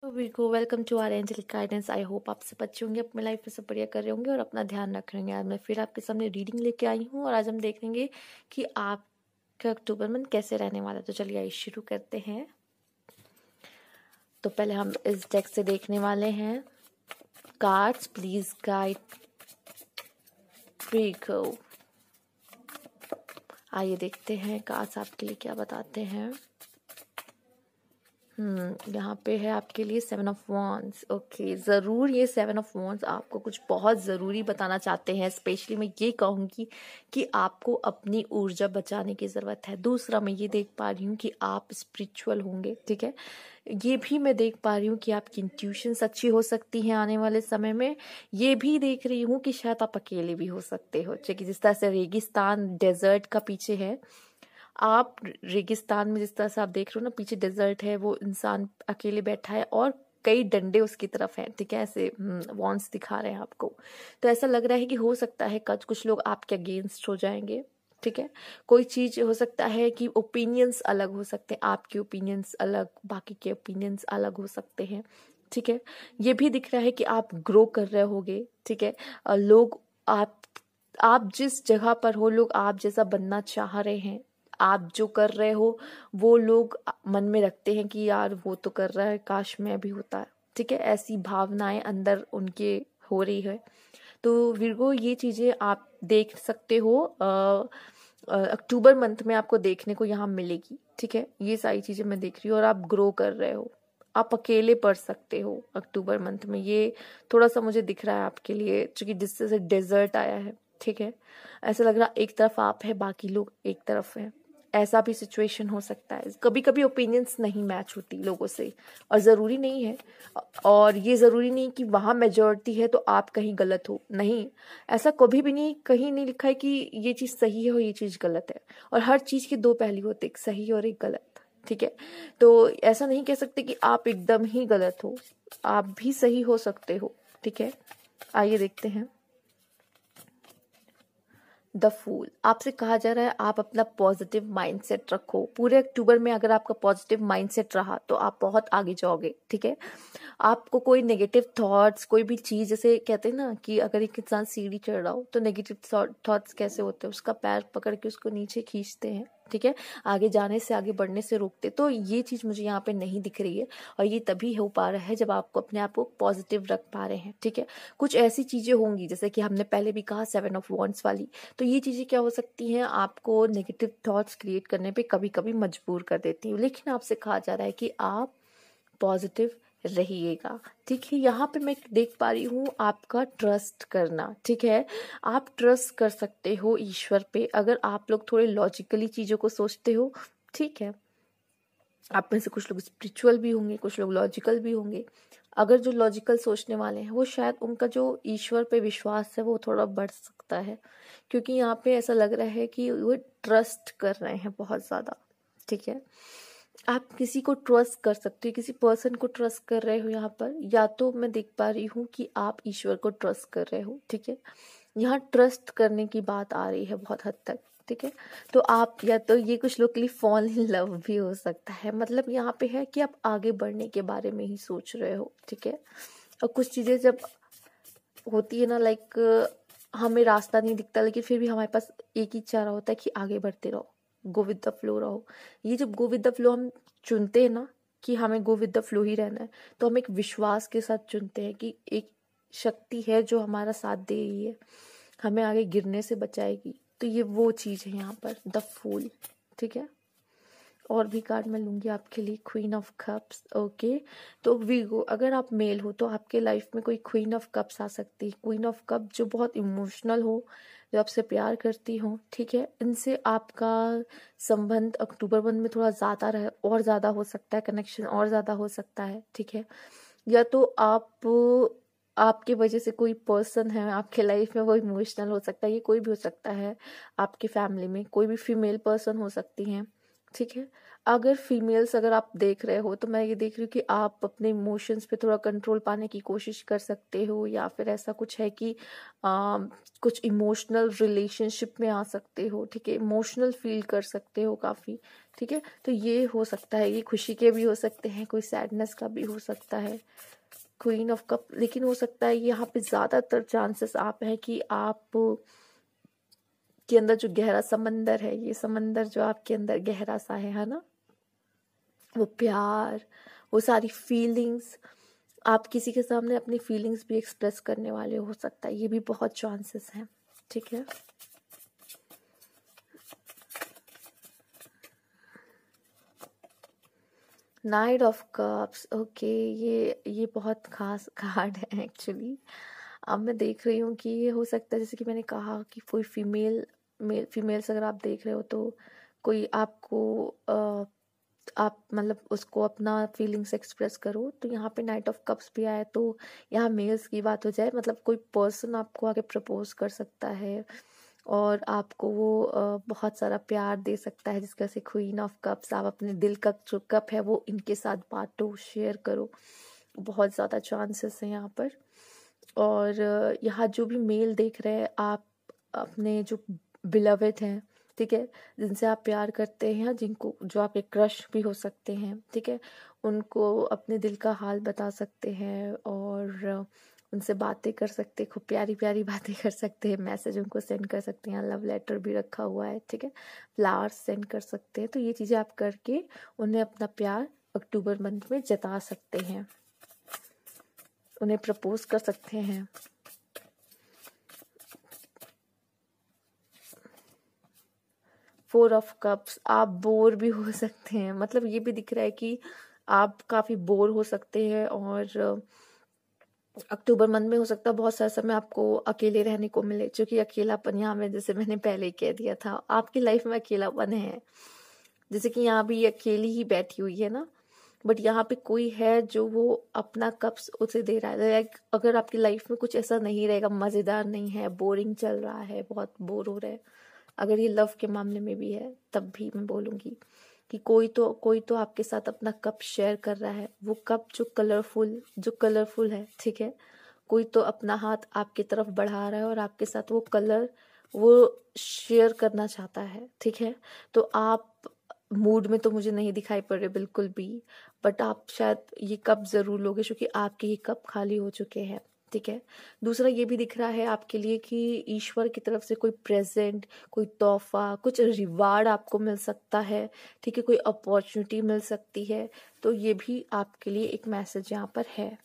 Vicco welcome to our angelic guidance. I hope आप सब अच्छे होंगे, अपनी लाइफ में सब बढ़िया कर रहे होंगे और अपना ध्यान रख रहे होंगे। आज मैं फिर आपके सामने रीडिंग लेके आई हूँ और आज हम देखेंगे कि आपका अक्टूबर मंथ कैसे रहने वाला है। तो चलिए आइए शुरू करते हैं। तो पहले हम इस डेक से देखने वाले हैं कार्ड्स प्लीज गाइड वीको। आइए देखते हैं कार्ड्स आपके लिए क्या बताते हैं। यहाँ पे है आपके लिए 7 ऑफ वॉन्ड्स। ओके, ज़रूर ये 7 ऑफ वॉन्ड्स आपको कुछ बहुत ज़रूरी बताना चाहते हैं। स्पेशली मैं ये कहूँगी कि आपको अपनी ऊर्जा बचाने की ज़रूरत है। दूसरा, मैं ये देख पा रही हूँ कि आप स्पिरिचुअल होंगे, ठीक है। ये भी मैं देख पा रही हूँ कि आपकी इंट्यूशंस अच्छी हो सकती हैं आने वाले समय में। ये भी देख रही हूँ कि शायद आप अकेले भी हो सकते हो, ठीक है। जिस तरह से रेगिस्तान डेजर्ट का पीछे है, आप रेगिस्तान में जिस तरह से आप देख रहे हो ना, पीछे डेजर्ट है, वो इंसान अकेले बैठा है और कई डंडे उसकी तरफ हैं, ठीक है। ऐसे वॉन्ट्स दिखा रहे हैं आपको। तो ऐसा लग रहा है कि हो सकता है कुछ लोग आपके अगेंस्ट हो जाएंगे, ठीक है। कोई चीज हो सकता है कि ओपिनियंस अलग हो सकते हैं, आपके ओपिनियंस अलग, बाकी के ओपिनियंस अलग हो सकते हैं, ठीक है। ये भी दिख रहा है कि आप ग्रो कर रहे होगे, ठीक है। लोग आप जिस जगह पर हो, लोग आप जैसा बनना चाह रहे हैं। आप जो कर रहे हो वो लोग मन में रखते हैं कि यार वो तो कर रहा है, काश मैं भी होता, ठीक है। ऐसी भावनाएं अंदर उनके हो रही है। तो विर्गो, ये चीजें आप देख सकते हो अक्टूबर मंथ में आपको देखने को यहाँ मिलेगी, ठीक है। ये सारी चीजें मैं देख रही हूँ और आप ग्रो कर रहे हो। आप अकेले पढ़ सकते हो अक्टूबर मंथ में, ये थोड़ा सा मुझे दिख रहा है आपके लिए, क्योंकि जिससे से डेजर्ट आया है, ठीक है। ऐसा लग रहा एक तरफ आप है, बाकी लोग एक तरफ है। ऐसा भी सिचुएशन हो सकता है। कभी कभी ओपिनियंस नहीं मैच होती लोगों से, और ज़रूरी नहीं है, और ये ज़रूरी नहीं कि वहाँ मेजॉरिटी है तो आप कहीं गलत हो, नहीं। ऐसा कभी भी नहीं, कहीं नहीं लिखा है कि ये चीज़ सही है और ये चीज़ गलत है। और हर चीज़ के दो पहलू होते, एक सही और एक गलत, ठीक है। तो ऐसा नहीं कह सकते कि आप एकदम ही गलत हो, आप भी सही हो सकते हो, ठीक है। आइए देखते हैं। द फूल, आपसे कहा जा रहा है आप अपना पॉजिटिव माइंडसेट रखो। पूरे अक्टूबर में अगर आपका पॉजिटिव माइंडसेट रहा तो आप बहुत आगे जाओगे, ठीक है। आपको कोई नेगेटिव थॉट्स, कोई भी चीज, जैसे कहते हैं ना कि अगर एक इंसान सीढ़ी चढ़ रहा हो तो नेगेटिव थॉट्स कैसे होते हैं, उसका पैर पकड़ के उसको नीचे खींचते हैं, ठीक है। आगे जाने से, आगे बढ़ने से रोकते। तो ये चीज मुझे यहाँ पे नहीं दिख रही है, और ये तभी हो पा रहा है जब आपको अपने आप को पॉजिटिव रख पा रहे हैं, ठीक है। कुछ ऐसी चीजें होंगी जैसे कि हमने पहले भी कहा 7 ऑफ वॉन्ड्स वाली। तो ये चीजें क्या हो सकती हैं, आपको नेगेटिव थॉट्स क्रिएट करने पे कभी कभी मजबूर कर देती हैं, लेकिन आपसे कहा जा रहा है कि आप पॉजिटिव रहिएगा, ठीक है। यहाँ पे मैं देख पा रही हूँ आपका ट्रस्ट करना, ठीक है। आप ट्रस्ट कर सकते हो ईश्वर पे, अगर आप लोग थोड़े लॉजिकली चीजों को सोचते हो, ठीक है। आप में से कुछ लोग स्पिरिचुअल भी होंगे, कुछ लोग लॉजिकल भी होंगे। अगर जो लॉजिकल सोचने वाले हैं वो शायद उनका जो ईश्वर पे विश्वास है वो थोड़ा बढ़ सकता है, क्योंकि यहाँ पे ऐसा लग रहा है कि वो ट्रस्ट कर रहे हैं बहुत ज़्यादा, ठीक है। आप किसी को ट्रस्ट कर सकते हो, किसी पर्सन को ट्रस्ट कर रहे हो यहाँ पर, या तो मैं देख पा रही हूँ कि आप ईश्वर को ट्रस्ट कर रहे हो, ठीक है। यहाँ ट्रस्ट करने की बात आ रही है बहुत हद तक, ठीक है। तो आप, या तो ये कुछ लोग के लिए फॉल इन लव भी हो सकता है, मतलब यहाँ पे है कि आप आगे बढ़ने के बारे में ही सोच रहे हो, ठीक है। और कुछ चीजें जब होती है ना, लाइक हमें रास्ता नहीं दिखता लेकिन फिर भी हमारे पास एक ही चारा होता है कि आगे बढ़ते रहो, गो विद द फ्लो रहो। ये जब गो विद द फ्लो हम चुनते हैं ना, कि हमें गो विद द फ्लो ही रहना है, तो हम एक विश्वास के साथ चुनते हैं कि एक शक्ति है जो हमारा साथ दे रही है, हमें आगे गिरने से बचाएगी। तो ये वो चीज है यहाँ पर, द फूल, ठीक है। और भी कार्ड मैं लूंगी आपके लिए, क्वीन ऑफ कप्स। ओके, तो वीगो, अगर आप मेल हो तो आपके लाइफ में कोई क्वीन ऑफ कप्स आ सकती है। क्वीन ऑफ कप जो बहुत इमोशनल हो, जो आपसे प्यार करती हो, ठीक है। इनसे आपका संबंध अक्टूबर मंथ में थोड़ा ज्यादा रहे, और ज्यादा हो सकता है, कनेक्शन और ज्यादा हो सकता है, ठीक है। या तो आपके वजह से कोई पर्सन है आपके लाइफ में वो इमोशनल हो सकता है, ये कोई भी हो सकता है। आपके फैमिली में कोई भी फीमेल पर्सन हो सकती है, ठीक है। अगर फीमेल्स अगर आप देख रहे हो तो मैं ये देख रही हूँ कि आप अपने इमोशंस पे थोड़ा कंट्रोल पाने की कोशिश कर सकते हो, या फिर ऐसा कुछ है कि कुछ इमोशनल रिलेशनशिप में आ सकते हो, ठीक है, इमोशनल फील कर सकते हो काफ़ी, ठीक है। तो ये हो सकता है, ये खुशी के भी हो सकते हैं, कोई सैडनेस का भी हो सकता है, क्वीन ऑफ कप। लेकिन हो सकता है यहाँ पे ज़्यादातर चांसेस आप है कि आप के अंदर जो गहरा समंदर है, ये समंदर जो आपके अंदर गहरा सा है ना, वो प्यार, वो सारी फीलिंग्स, आप किसी के सामने अपनी फीलिंग्स भी एक्सप्रेस करने वाले हो सकता है, ये भी बहुत चांसेस हैं, ठीक है। नाइट ऑफ कप्स, ओके, ये बहुत खास कार्ड है एक्चुअली। अब मैं देख रही हूँ कि ये हो सकता है, जैसे कि मैंने कहा कि कोई फीमेल्स अगर आप देख रहे हो तो कोई आपको आप मतलब उसको अपना फीलिंग्स एक्सप्रेस करो, तो यहाँ पे नाइट ऑफ कप्स भी आया, तो यहाँ मेल्स की बात हो जाए, मतलब कोई पर्सन आपको आगे प्रपोज कर सकता है और आपको वो बहुत सारा प्यार दे सकता है, जिसका से क्वीन ऑफ कप्स। आप अपने दिल का जो कप है वो इनके साथ बांटो, शेयर करो, बहुत ज़्यादा चांसेस हैं यहाँ पर। और यहाँ जो भी मेल देख रहे हैं, आप अपने जो बिलवेड हैं, ठीक है, जिनसे आप प्यार करते हैं, जिनको जो आपके क्रश भी हो सकते हैं, ठीक है, उनको अपने दिल का हाल बता सकते हैं और उनसे बातें कर सकते हैं, खूब प्यारी प्यारी बातें कर सकते हैं, मैसेज उनको सेंड कर सकते हैं, लव लेटर भी रखा हुआ है, ठीक है, फ्लावर्स सेंड कर सकते हैं। तो ये चीज़ें आप करके उन्हें अपना प्यार अक्टूबर मंथ में जता सकते हैं, उन्हें प्रपोज कर सकते हैं। फोर ऑफ कप्स, आप बोर भी हो सकते हैं, मतलब ये भी दिख रहा है कि आप काफ़ी बोर हो सकते हैं, और अक्टूबर मंथ में हो सकता है बहुत सारा समय आपको अकेले रहने को मिले, क्योंकि अकेलापन यहाँ में, जैसे मैंने पहले ही कह दिया था, आपकी लाइफ में अकेलापन है, जैसे कि यहाँ भी ये अकेली ही बैठी हुई है ना, बट यहाँ पे कोई है जो वो अपना कप्स उसे दे रहा है। लाइक अगर आपकी लाइफ में कुछ ऐसा नहीं रहेगा, मज़ेदार नहीं है, बोरिंग चल रहा है, बहुत बोर हो रहा है, अगर ये लव के मामले में भी है, तब भी मैं बोलूँगी कि कोई तो आपके साथ अपना कप शेयर कर रहा है, वो कप जो कलरफुल है, ठीक है, कोई तो अपना हाथ आपकी तरफ बढ़ा रहा है और आपके साथ वो कलर वो शेयर करना चाहता है, ठीक है। तो आप मूड में तो मुझे नहीं दिखाई पड़ रहे बिल्कुल भी, बट आप शायद ये कप जरूर लोगे, क्योंकि आपके ये कप खाली हो चुके हैं, ठीक है। दूसरा ये भी दिख रहा है आपके लिए कि ईश्वर की तरफ से कोई प्रेजेंट, कोई तोहफा, कुछ रिवार्ड आपको मिल सकता है, ठीक है, कोई अपॉर्चुनिटी मिल सकती है, तो ये भी आपके लिए एक मैसेज यहाँ पर है।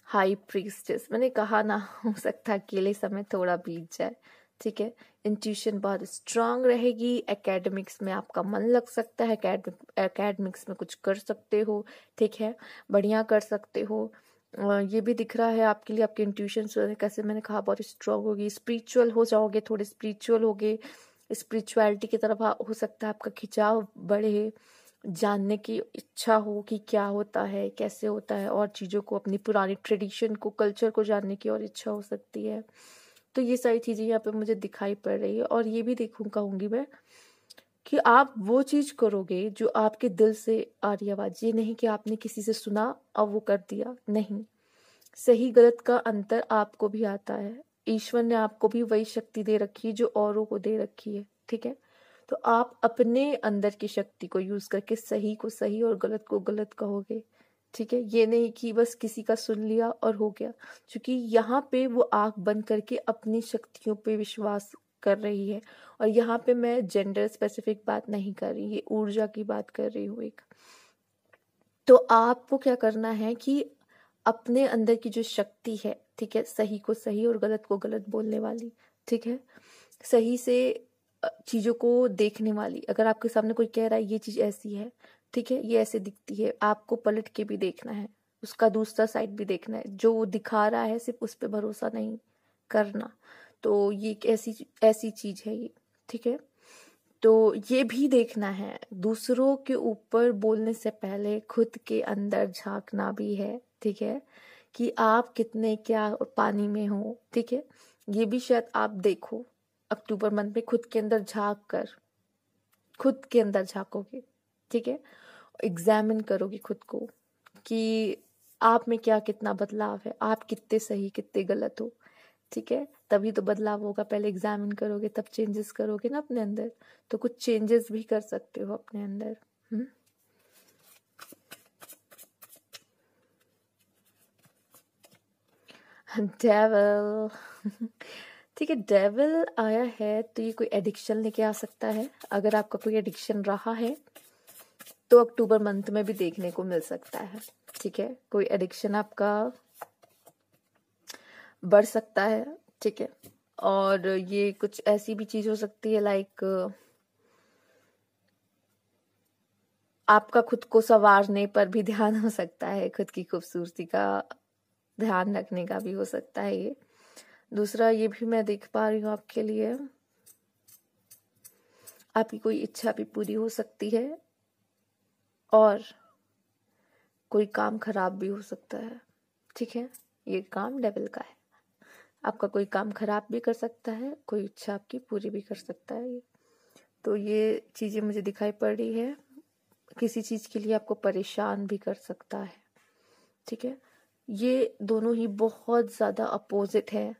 हाई प्रीस्टेस, मैंने कहा ना, हो सकता है अकेले समय थोड़ा बीत जाए, ठीक है। इंट्यूशन बहुत स्ट्रांग रहेगी, एकेडमिक्स में आपका मन लग सकता है, एकेडमिक्स में कुछ कर सकते हो, ठीक है, बढ़िया कर सकते हो। ये भी दिख रहा है आपके लिए, आपके इंट्यूशन कैसे मैंने कहा बहुत स्ट्रांग होगी, स्पिरिचुअल हो जाओगे, थोड़े स्पिरिचुअल होगे, स्पिरिचुअलिटी की तरफ हो सकता है आपका खिंचाव बढ़े, जानने की इच्छा हो कि क्या होता है, कैसे होता है, और चीज़ों को, अपनी पुरानी ट्रेडिशन को, कल्चर को जानने की और इच्छा हो सकती है। तो ये सारी चीज़ें यहाँ पे मुझे दिखाई पड़ रही है। और ये भी कहूँगी मैं कि आप वो चीज़ करोगे जो आपके दिल से आ रही आवाज़, ये नहीं कि आपने किसी से सुना और वो कर दिया, नहीं। सही गलत का अंतर आपको भी आता है, ईश्वर ने आपको भी वही शक्ति दे रखी है जो औरों को दे रखी है, ठीक है। तो आप अपने अंदर की शक्ति को यूज करके सही को सही और गलत को गलत कहोगे, ठीक है। ये नहीं कि बस किसी का सुन लिया और हो गया, क्योंकि यहाँ पे वो आंख बंद करके अपनी शक्तियों पे विश्वास कर रही है। और यहाँ पे मैं जेंडर स्पेसिफिक बात नहीं कर रही, ये ऊर्जा की बात कर रही हूँ एक। तो आपको क्या करना है कि अपने अंदर की जो शक्ति है, ठीक है, सही को सही और गलत को गलत बोलने वाली, ठीक है, सही से चीजों को देखने वाली, अगर आपके सामने कोई कह रहा है ये चीज ऐसी है, ठीक है, ये ऐसे दिखती है, आपको पलट के भी देखना है, उसका दूसरा साइड भी देखना है, जो वो दिखा रहा है सिर्फ उस पर भरोसा नहीं करना। तो ये एक ऐसी ऐसी चीज है ये, ठीक है। तो ये भी देखना है, दूसरों के ऊपर बोलने से पहले खुद के अंदर झांकना भी है, ठीक है, कि आप कितने क्या पानी में हो, ठीक है। ये भी शायद आप देखो अक्टूबर मंथ में, खुद के अंदर झांक कर, खुद के अंदर झांकोगे, ठीक है। एग्जामिन करोगे खुद को कि आप में क्या कितना बदलाव है, आप कितने सही कितने गलत हो, ठीक है। तभी तो बदलाव होगा, पहले एग्जामिन करोगे तब चेंजेस करोगे ना अपने अंदर। तो कुछ चेंजेस भी कर सकते हो अपने अंदर। डेविल ठीक है, डेविल आया है तो ये कोई एडिक्शन लेके आ सकता है। अगर आपका कोई एडिक्शन रहा है तो अक्टूबर मंथ में भी देखने को मिल सकता है, ठीक है। कोई एडिक्शन आपका बढ़ सकता है, ठीक है। और ये कुछ ऐसी भी चीज हो सकती है लाइक आपका खुद को संवारने पर भी ध्यान हो सकता है, खुद की खूबसूरती का ध्यान रखने का भी हो सकता है ये। दूसरा ये भी मैं देख पा रही हूँ आपके लिए, आपकी कोई इच्छा भी पूरी हो सकती है और कोई काम खराब भी हो सकता है, ठीक है। ये काम डेविल का है, आपका कोई काम खराब भी कर सकता है, कोई इच्छा आपकी पूरी भी कर सकता है ये। तो ये चीजें मुझे दिखाई पड़ रही है, किसी चीज के लिए आपको परेशान भी कर सकता है, ठीक है। ये दोनों ही बहुत ज्यादा अपोजिट है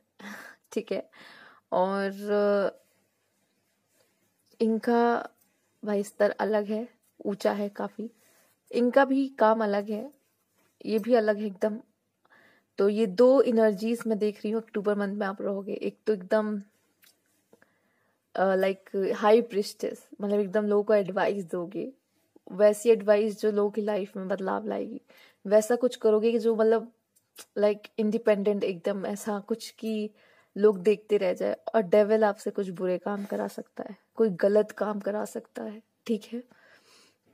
ठीक है। और इनका भाई स्तर अलग है, ऊंचा है काफी, इनका भी काम अलग है, ये भी अलग है एकदम। तो ये दो एनर्जीज मैं देख रही हूँ अक्टूबर मंथ में आप रहोगे। एक तो एकदम लाइक हाई प्रिस्टेस, मतलब एकदम लोगों को एडवाइस दोगे, वैसी एडवाइस जो लोगों की लाइफ में बदलाव लाएगी। वैसा कुछ करोगे कि जो मतलब लाइक इंडिपेंडेंट एकदम, ऐसा कुछ कि लोग देखते रह जाए। और डेविल आपसे कुछ बुरे काम करा सकता है, कोई गलत काम करा सकता है, ठीक है।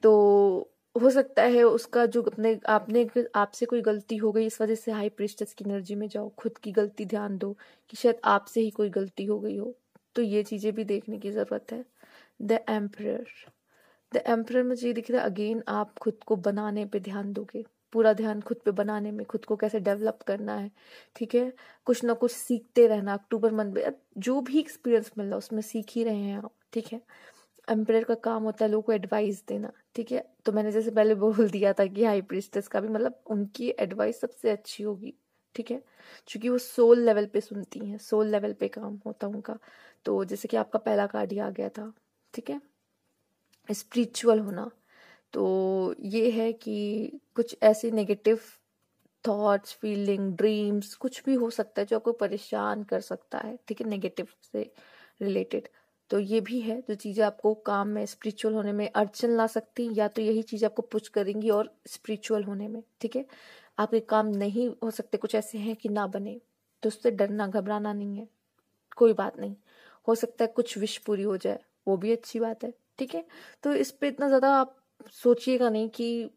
तो हो सकता है उसका जो अपने आपने आपसे कोई गलती हो गई, इस वजह से हाई प्रिस्टेस की एनर्जी में जाओ, खुद की गलती ध्यान दो कि शायद आपसे ही कोई गलती हो गई हो। तो ये चीजें भी देखने की जरूरत है। द एम्परर, द एम्परर मुझे ये दिख रहा है अगेन आप खुद को बनाने पे ध्यान दोगे, पूरा ध्यान खुद पे बनाने में, खुद को कैसे डेवलप करना है, ठीक है। कुछ ना कुछ सीखते रहना अक्टूबर मंथ में, अब जो भी एक्सपीरियंस मिल रहा है उसमें सीख ही रहे हैं आप, ठीक है। एम्परर का काम होता है लोगों को एडवाइस देना, ठीक है। तो मैंने जैसे पहले बोल दिया था कि हाई प्रीस्टेस का भी मतलब उनकी एडवाइस सबसे अच्छी होगी, ठीक है, क्योंकि वो सोल लेवल पे सुनती हैं, सोल लेवल पे काम होता है उनका। तो जैसे कि आपका पहला कार्ड ही आ गया था, ठीक है, स्पिरिचुअल होना। तो ये है कि कुछ ऐसे नेगेटिव थॉट्स, फीलिंग, ड्रीम्स कुछ भी हो सकता है जो आपको परेशान कर सकता है, ठीक है, नेगेटिव से रिलेटेड। तो ये भी है जो चीजें आपको काम में स्पिरिचुअल होने में अड़चन ला सकती हैं, या तो यही चीज आपको पुश करेंगी और स्पिरिचुअल होने में, ठीक है। आपके काम नहीं हो सकते, कुछ ऐसे हैं कि ना बने, तो उससे डरना घबराना नहीं है, कोई बात नहीं। हो सकता है कुछ विश पूरी हो जाए, वो भी अच्छी बात है, ठीक है। तो इस पे इतना ज्यादा आप सोचिएगा नहीं कि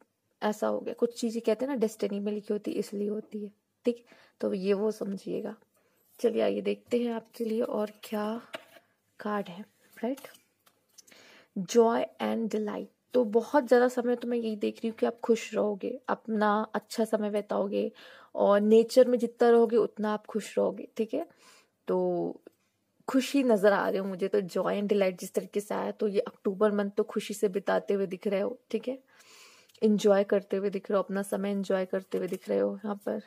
ऐसा हो गया। कुछ चीजें कहते हैं ना डेस्टिनी में लिखी होती है इसलिए होती है, ठीक। तो ये वो समझिएगा। चलिए आइए देखते हैं आपके लिए और क्या कार्ड है। Right, Joy and delight. तो बहुत ज़्यादा समय तो मैं यही देख रही हूँ कि आप खुश रहोगे, अपना अच्छा समय बिताओगे, और नेचर में जितना रहोगे उतना आप खुश रहोगे, ठीक है। तो खुशी नजर आ रहे हो मुझे, तो जॉय एंड डिलाइट जिस तरीके से आया, तो ये अक्टूबर मंथ तो खुशी से बिताते हुए दिख रहे हो, ठीक है। इंजॉय करते हुए दिख रहे हो, अपना समय इंजॉय करते हुए दिख रहे हो यहाँ पर।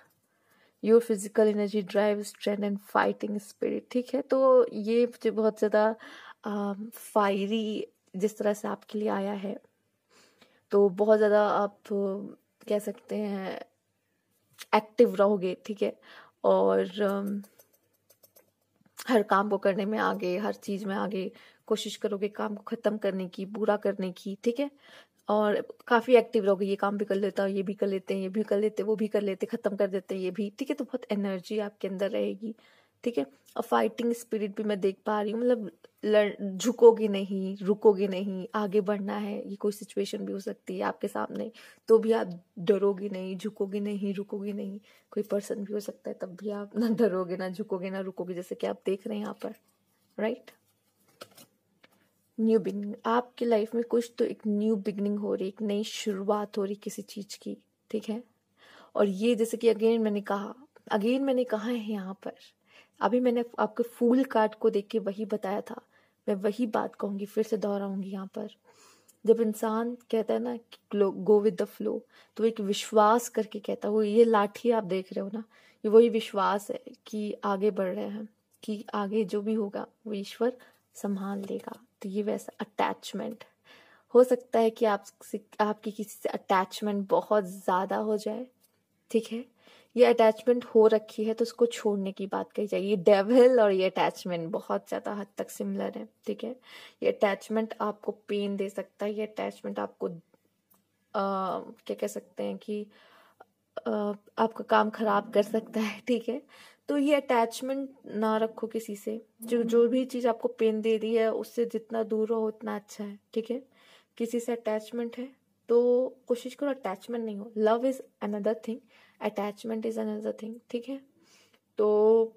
Your physical energy drive strength and fighting spirit, ठीक है। तो ये मुझे बहुत ज्यादा फायरी जिस तरह से आपके लिए आया है, तो बहुत ज्यादा आप कह सकते हैं एक्टिव रहोगे, ठीक है। और हर काम को करने में आगे, हर चीज में आगे कोशिश करोगे काम को खत्म करने की, पूरा करने की, ठीक है। और काफी एक्टिव रहोगे, ये काम भी कर लेता हूँ, ये भी कर लेते हैं, ये भी कर लेते, वो भी कर लेते, खत्म कर देते हैं ये भी, ठीक है। तो बहुत एनर्जी आपके अंदर रहेगी, ठीक है। और फाइटिंग स्पिरिट भी मैं देख पा रही हूँ, मतलब झुकोगे नहीं, रुकोगे नहीं, आगे बढ़ना है। ये कोई सिचुएशन भी हो सकती है आपके सामने, तो भी आप डरोगे नहीं, झुकोगे नहीं, रुकोगे नहीं। कोई पर्सन भी हो सकता है, तब भी आप ना डरोगे, ना झुकोगे, ना रुकोगे, जैसे कि आप देख रहे हैं यहाँ पर। राइट, न्यू बिगनिंग, आपकी लाइफ में कुछ तो एक न्यू बिगनिंग हो रही है, एक नई शुरुआत हो रही किसी चीज की, ठीक है। और ये जैसे कि अगेन मैंने कहा है यहाँ पर, अभी मैंने आपके फूल कार्ड को देख के वही बताया था, मैं वही बात कहूंगी, फिर से दोहराऊंगी यहाँ पर। जब इंसान कहता है ना कि गो विद द फ्लो, तो एक विश्वास करके कहता है। वो ये लाठी आप देख रहे हो ना, ये वही विश्वास है कि आगे बढ़ रहे हैं, कि आगे जो भी होगा वो ईश्वर संभाल लेगा। तो ये वैसा अटैचमेंट हो सकता है कि आपकी किसी से अटैचमेंट बहुत ज़्यादा हो जाए, ठीक है। ये अटैचमेंट हो रखी है तो उसको छोड़ने की बात कही जाए। ये डेविल और ये अटैचमेंट बहुत ज़्यादा हद तक सिमिलर है, ठीक है। ये अटैचमेंट आपको पेन दे सकता है, ये अटैचमेंट आपको क्या कह सकते हैं कि आपका काम खराब कर सकता है, ठीक है। तो ये अटैचमेंट ना रखो किसी से। जो भी चीज़ आपको पेन दे रही है उससे जितना दूर रहो उतना अच्छा है, ठीक है। किसी से अटैचमेंट है तो कोशिश करो अटैचमेंट नहीं हो। Love is another thing, attachment is another thing, ठीक है। तो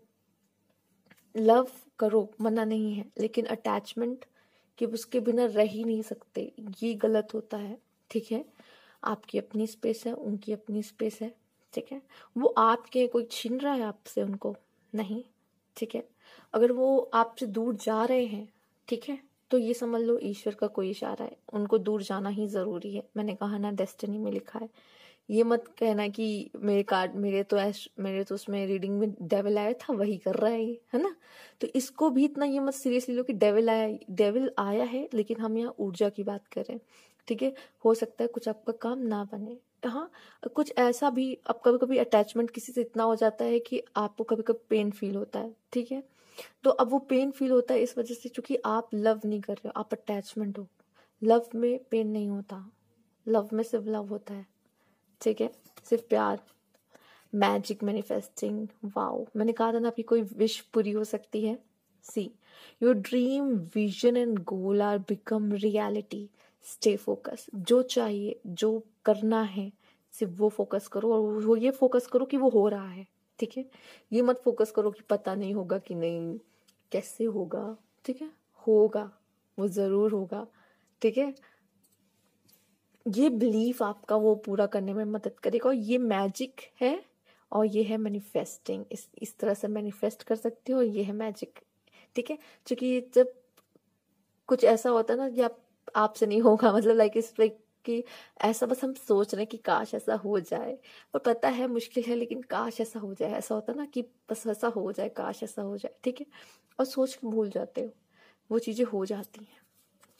लव करो, मना नहीं है, लेकिन अटैचमेंट कि उसके बिना रह ही नहीं सकते, ये गलत होता है, ठीक है। आपकी अपनी स्पेस है, उनकी अपनी स्पेस है, ठीक है। वो आपके कोई छीन रहा है आपसे उनको, नहीं, ठीक है। अगर वो आपसे दूर जा रहे हैं, ठीक है, तो ये समझ लो ईश्वर का कोई इशारा है, उनको दूर जाना ही जरूरी है। मैंने कहा ना डेस्टिनी में लिखा है। ये मत कहना कि मेरे तो उसमें रीडिंग में डेविल आया था वही कर रहा है ये, है ना। तो इसको भी इतना ये मत सीरियसली लो कि डेविल आया है, लेकिन हम यहाँ ऊर्जा की बात कर रहे हैं, ठीक है। हो सकता है कुछ आपका काम ना बने, हाँ। कुछ ऐसा भी, अब कभी कभी अटैचमेंट किसी से इतना हो जाता है कि आपको कभी कभी पेन फील होता है, ठीक है। तो अब वो पेन फील होता है इस वजह से क्योंकि आप लव नहीं कर रहे हो, आप अटैचमेंट हो। लव में पेन नहीं होता, लव में सिर्फ लव होता है, ठीक है, सिर्फ प्यार। मैजिक मैनिफेस्टिंग, वाओ, मैंने कहा था ना आपकी कोई विश पूरी हो सकती है। See your dream vision and goal are become reality. Stay focus, जो चाहिए जो करना है सिर्फ वो फोकस करो, और वो ये फोकस करो कि वो हो रहा है, ठीक है। ये मत फोकस करो कि पता नहीं होगा कि नहीं, कैसे होगा, ठीक है। होगा, वो जरूर होगा, ठीक है। ये बिलीफ आपका वो पूरा करने में मदद करेगा, और ये मैजिक है, और ये है मैनिफेस्टिंग। इस तरह से मैनिफेस्ट कर सकते हो, और ये है मैजिक, ठीक है। क्योंकि जब कुछ ऐसा होता है ना कि आपसे नहीं होगा, मतलब लाइक इस कि ऐसा बस हम सोच रहे हैं कि काश ऐसा हो जाए, और पता है मुश्किल है, लेकिन काश ऐसा हो जाए। ऐसा होता है ना कि बस ऐसा हो जाए, काश ऐसा हो जाए, ठीक है। और सोच के भूल जाते हो, वो चीजें हो जाती हैं,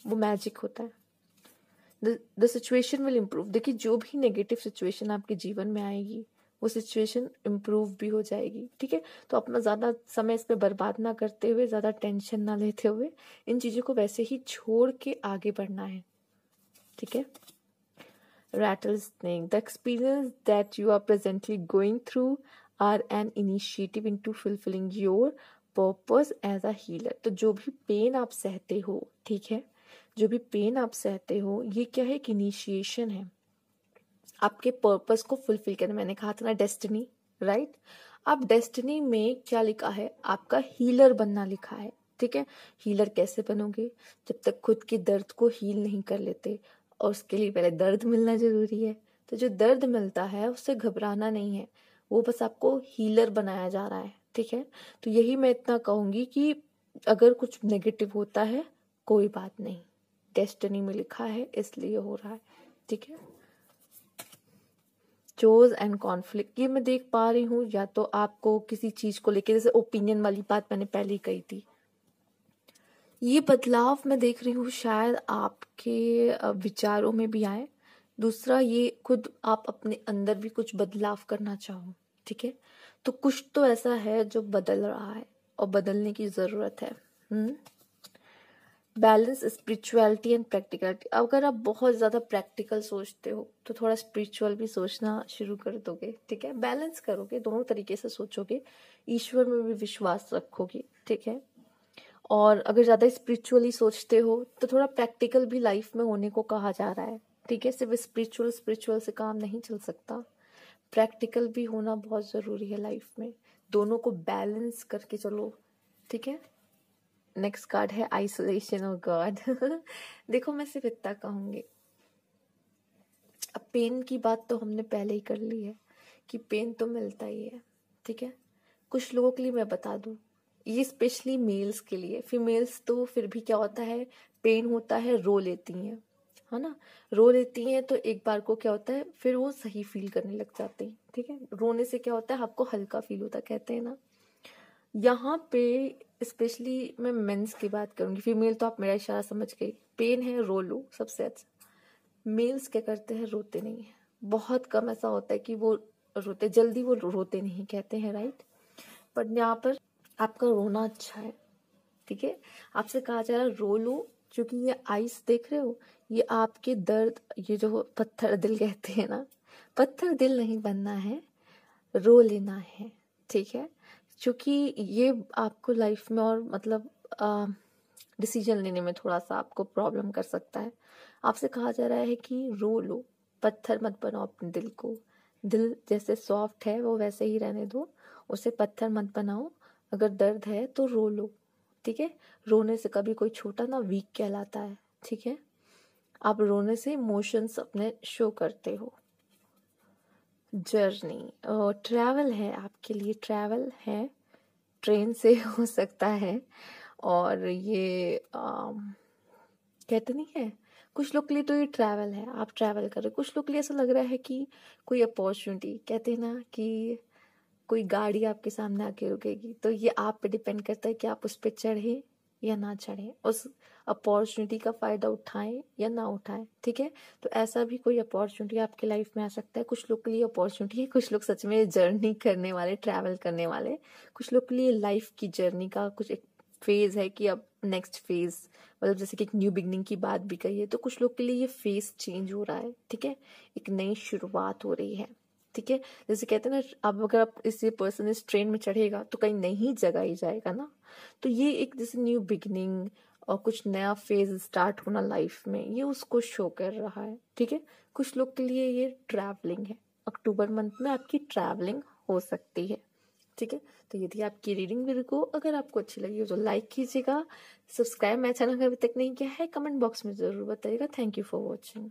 वो मैजिक होता है। The situation will improve. देखिए जो भी नेगेटिव सिचुएशन आपके जीवन में आएगी वो सिचुएशन इम्प्रूव भी हो जाएगी, ठीक है। तो अपना ज़्यादा समय इस पे बर्बाद ना करते हुए, ज़्यादा टेंशन ना लेते हुए, इन चीज़ों को वैसे ही छोड़ के आगे बढ़ना है, ठीक है। Rattlesnake, the experience that you are presently going through are an initiative into fulfilling your purpose as a healer। तो जो भी पेन आप सहते हो, ठीक है, जो भी पेन आप सहते हो, ये क्या है, एक इनिशिएशन है आपके पर्पस को फुलफिल करने। मैंने कहा था ना डेस्टिनी, राइट। आप डेस्टिनी में क्या लिखा है, आपका हीलर बनना लिखा है, ठीक है। हीलर कैसे बनोगे, जब तक खुद के दर्द को हील नहीं कर लेते, और उसके लिए पहले दर्द मिलना जरूरी है। तो जो दर्द मिलता है उससे घबराना नहीं है, वो बस आपको हीलर बनाया जा रहा है, ठीक है। तो यही मैं इतना कहूंगी कि अगर कुछ नेगेटिव होता है कोई बात नहीं, डेस्टिनी में लिखा है इसलिए हो रहा है, ठीक है। चोज एंड कॉन्फ्लिक्ट, ये मैं देख पा रही हूँ, या तो आपको किसी चीज को लेके, जैसे ओपिनियन वाली बात मैंने पहले ही कही थी, ये बदलाव मैं देख रही हूँ शायद आपके विचारों में भी आए। दूसरा, ये खुद आप अपने अंदर भी कुछ बदलाव करना चाहो, ठीक है। तो कुछ तो ऐसा है जो बदल रहा है और बदलने की जरूरत है। Balance spirituality and practicality. अगर आप बहुत ज़्यादा प्रैक्टिकल सोचते हो तो थोड़ा स्पिरिचुअल भी सोचना शुरू कर दोगे, ठीक है। बैलेंस करोगे, दोनों तरीके से सोचोगे, ईश्वर में भी विश्वास रखोगे, ठीक है। और अगर ज़्यादा स्पिरिचुअली सोचते हो तो थोड़ा प्रैक्टिकल भी लाइफ में होने को कहा जा रहा है, ठीक है। सिर्फ स्पिरिचुअल से काम नहीं चल सकता, प्रैक्टिकल भी होना बहुत ज़रूरी है लाइफ में। दोनों को बैलेंस करके चलो, ठीक है। नेक्स्ट कार्ड है आइसोलेशन और गॉड। देखो मैं सिर्फ इतना कहूंगी, अब पेन की बात तो हमने पहले ही कर ली है कि पेन तो मिलता ही है, ठीक है। कुछ लोगों के लिए मैं बता दूं, ये स्पेशली मेल्स के लिए, फीमेल्स तो फिर भी क्या होता है, पेन होता है, रो लेती हैं, है ना। रो लेती हैं तो एक बार को क्या होता है, फिर वो सही फील करने लग जाते हैं, ठीक है। रोने से क्या होता है, आपको हल्का फील होता है, कहते हैं ना। यहाँ पे स्पेशली मैं मेंस की बात करूंगी, फीमेल तो आप मेरा इशारा समझ गई, पेन है रो लो, सबसे अच्छा। मेल्स क्या करते हैं, रोते नहीं है। बहुत कम ऐसा होता है कि वो रोते, जल्दी वो रोते नहीं, कहते हैं राइट। बट यहाँ पर आपका रोना अच्छा है, ठीक है। आपसे कहा जा रहा है रो लो, क्योंकि ये आइस देख रहे हो, ये आपके दर्द, ये जो पत्थर दिल कहते हैं ना, पत्थर दिल नहीं बनना है, रो लेना है, ठीक है। क्योंकि ये आपको लाइफ में और मतलब डिसीजन लेने में थोड़ा सा आपको प्रॉब्लम कर सकता है। आपसे कहा जा रहा है कि रो लो, पत्थर मत बनाओ अपने दिल को। दिल जैसे सॉफ्ट है वो वैसे ही रहने दो, उसे पत्थर मत बनाओ। अगर दर्द है तो रो लो, ठीक है। रोने से कभी कोई छोटा ना वीक कहलाता है, ठीक है। आप रोने से इमोशंस अपने शो करते हो। जर्नी, ट्रैवल है आपके लिए, ट्रैवल है, ट्रेन से हो सकता है। और ये कहते नहीं है, कुछ लोग के लिए तो ये ट्रैवल है, आप ट्रैवल कर रहे हो। कुछ लोग के लिए ऐसा लग रहा है कि कोई अपॉर्चुनिटी, कहते हैं ना कि कोई गाड़ी आपके सामने आके रुकेगी, तो ये आप पे डिपेंड करता है कि आप उस पर चढ़े या ना चढ़े, उस अपॉर्चुनिटी का फायदा उठाएं या ना उठाएं, ठीक है। तो ऐसा भी कोई अपॉर्चुनिटी आपके लाइफ में आ सकता है। कुछ लोग के लिए अपॉर्चुनिटी है, कुछ लोग सच में जर्नी करने वाले, ट्रैवल करने वाले। कुछ लोग के लिए लाइफ की जर्नी का कुछ एक फेज है कि अब नेक्स्ट फेज, मतलब जैसे कि एक न्यू बिगनिंग की बात भी कही है, तो कुछ लोग के लिए ये फेज चेंज हो रहा है, ठीक है। एक नई शुरुआत हो रही है, ठीक है। जैसे कहते हैं ना, अब अगर आप इस पर्सन इस ट्रेन में चढ़ेगा तो कहीं नई जगह ही जाएगा ना। तो ये एक जैसे न्यू बिगनिंग और कुछ नया फेज स्टार्ट होना लाइफ में, ये उसको शो कर रहा है, ठीक है। कुछ लोग के लिए ये ट्रैवलिंग है, अक्टूबर मंथ में आपकी ट्रैवलिंग हो सकती है, ठीक है। तो ये थी आपकी रीडिंग वीडियो को। अगर आपको अच्छी लगी हो तो लाइक कीजिएगा, सब्सक्राइब मेरा चैनल अगर अभी तक नहीं किया है, कमेंट बॉक्स में जरूर बताइएगा। Thank you for watching.